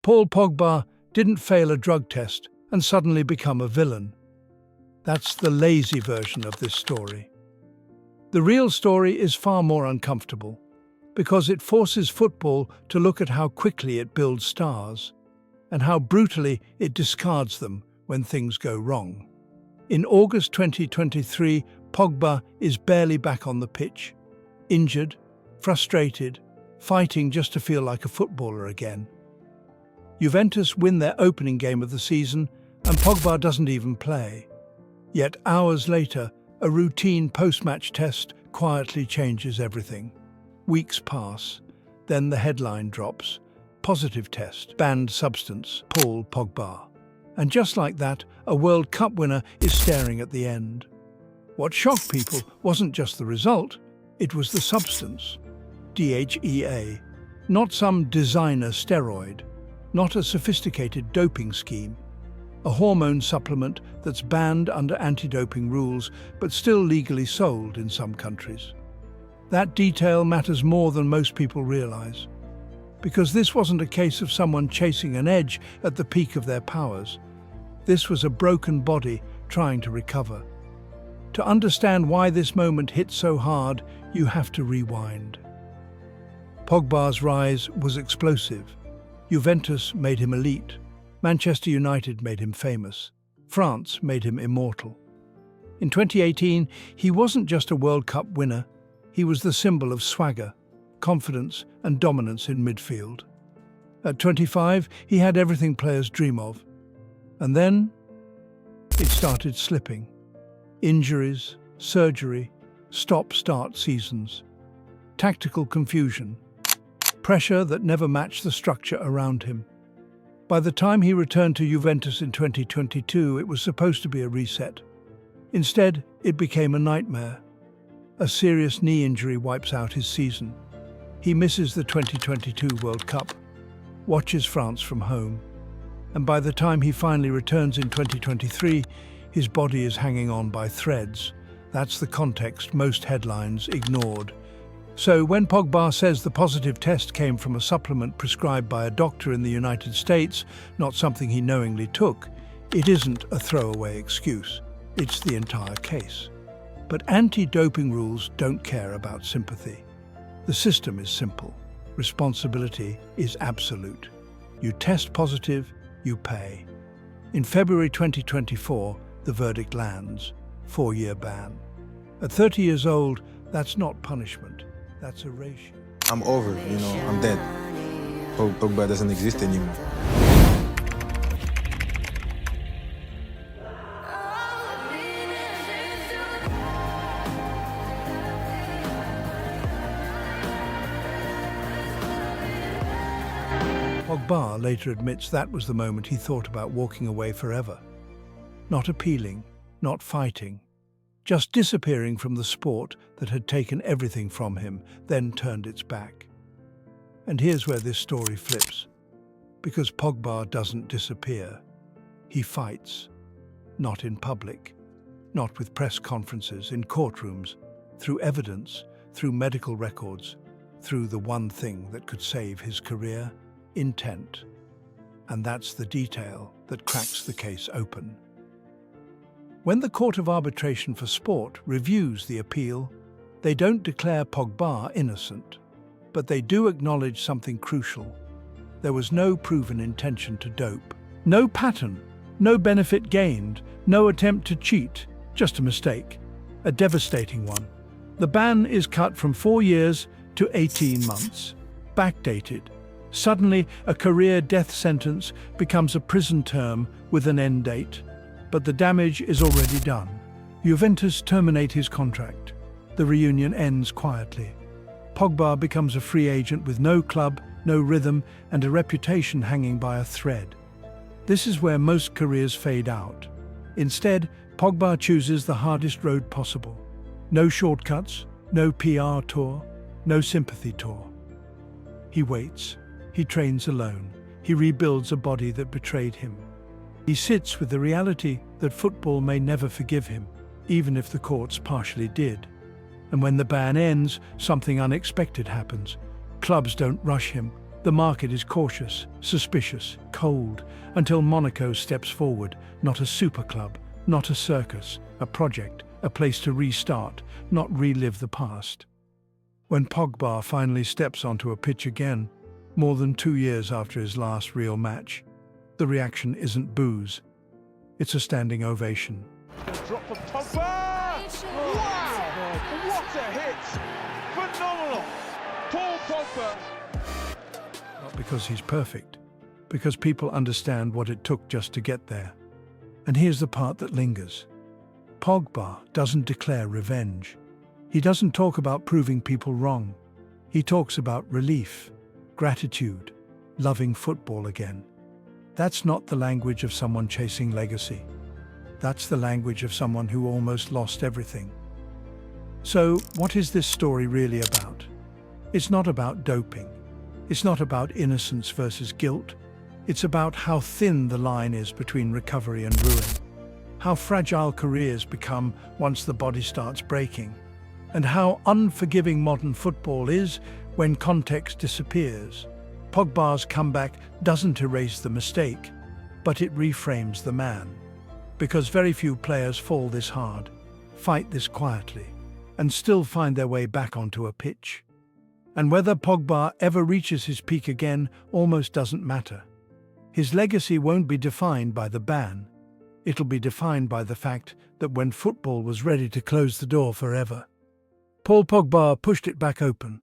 Paul Pogba didn't fail a drug test and suddenly become a villain. That's the lazy version of this story. The real story is far more uncomfortable, because it forces football to look at how quickly it builds stars and how brutally it discards them when things go wrong. In August 2023, Pogba is barely back on the pitch, injured, frustrated, fighting just to feel like a footballer again. Juventus win their opening game of the season, and Pogba doesn't even play. Yet hours later, a routine post-match test quietly changes everything. Weeks pass, then the headline drops: positive test, banned substance, Paul Pogba. And just like that, a World Cup winner is staring at the end. What shocked people wasn't just the result, it was the substance. DHEA, not some designer steroid, not a sophisticated doping scheme. A hormone supplement that's banned under anti-doping rules but still legally sold in some countries. That detail matters more than most people realize, because this wasn't a case of someone chasing an edge at the peak of their powers. This was a broken body trying to recover. To understand why this moment hit so hard, you have to rewind. Pogba's rise was explosive. Juventus made him elite. Manchester United made him famous. France made him immortal. In 2018, he wasn't just a World Cup winner, he was the symbol of swagger, confidence and dominance in midfield. At 25, he had everything players dream of. And then, it started slipping. Injuries, surgery, stop-start seasons, tactical confusion, pressure that never matched the structure around him. By the time he returned to Juventus in 2022, it was supposed to be a reset. Instead, it became a nightmare. A serious knee injury wipes out his season. He misses the 2022 World Cup, watches France from home, and by the time he finally returns in 2023, his body is hanging on by threads. That's the context most headlines ignored. So when Pogba says the positive test came from a supplement prescribed by a doctor in the United States, not something he knowingly took, it isn't a throwaway excuse. It's the entire case. But anti-doping rules don't care about sympathy. The system is simple. Responsibility is absolute. You test positive, you pay. In February 2024, the verdict lands: 4-year ban. At 30 years old, that's not punishment. That's erasure. I'm over, I'm dead. Pogba doesn't exist anymore. Pogba later admits that was the moment he thought about walking away forever. Not appealing, not fighting, just disappearing from the sport that had taken everything from him, then turned its back. And here's where this story flips. Because Pogba doesn't disappear. He fights. Not in public. Not with press conferences, in courtrooms, through evidence, through medical records, through the one thing that could save his career: intent. And that's the detail that cracks the case open. When the Court of Arbitration for Sport reviews the appeal, they don't declare Pogba innocent, but they do acknowledge something crucial. There was no proven intention to dope. No pattern, no benefit gained, no attempt to cheat, just a mistake. A devastating one. The ban is cut from 4 years to 18 months. Backdated. Suddenly, a career death sentence becomes a prison term with an end date. But the damage is already done. Juventus terminate his contract. The reunion ends quietly. Pogba becomes a free agent with no club, no rhythm, and a reputation hanging by a thread. This is where most careers fade out. Instead, Pogba chooses the hardest road possible. No shortcuts, no PR tour, no sympathy tour. He waits. He trains alone. He rebuilds a body that betrayed him. He sits with the reality that football may never forgive him, even if the courts partially did. And when the ban ends, something unexpected happens. Clubs don't rush him. The market is cautious, suspicious, cold, until Monaco steps forward, not a super club, not a circus, a project, a place to restart, not relive the past. When Pogba finally steps onto a pitch again, more than 2 years after his last real match, the reaction isn't boos. It's a standing ovation. Drop for Pogba! Wow! What a hit! Phenomenal! Paul Pogba! Not because he's perfect, because people understand what it took just to get there. And here's the part that lingers. Pogba doesn't declare revenge. He doesn't talk about proving people wrong. He talks about relief, gratitude, loving football again. That's not the language of someone chasing legacy. That's the language of someone who almost lost everything. So, what is this story really about? It's not about doping. It's not about innocence versus guilt. It's about how thin the line is between recovery and ruin. How fragile careers become once the body starts breaking. And how unforgiving modern football is when context disappears. Pogba's comeback doesn't erase the mistake, but it reframes the man. Because very few players fall this hard, fight this quietly, and still find their way back onto a pitch. And whether Pogba ever reaches his peak again almost doesn't matter. His legacy won't be defined by the ban. It'll be defined by the fact that when football was ready to close the door forever, Paul Pogba pushed it back open.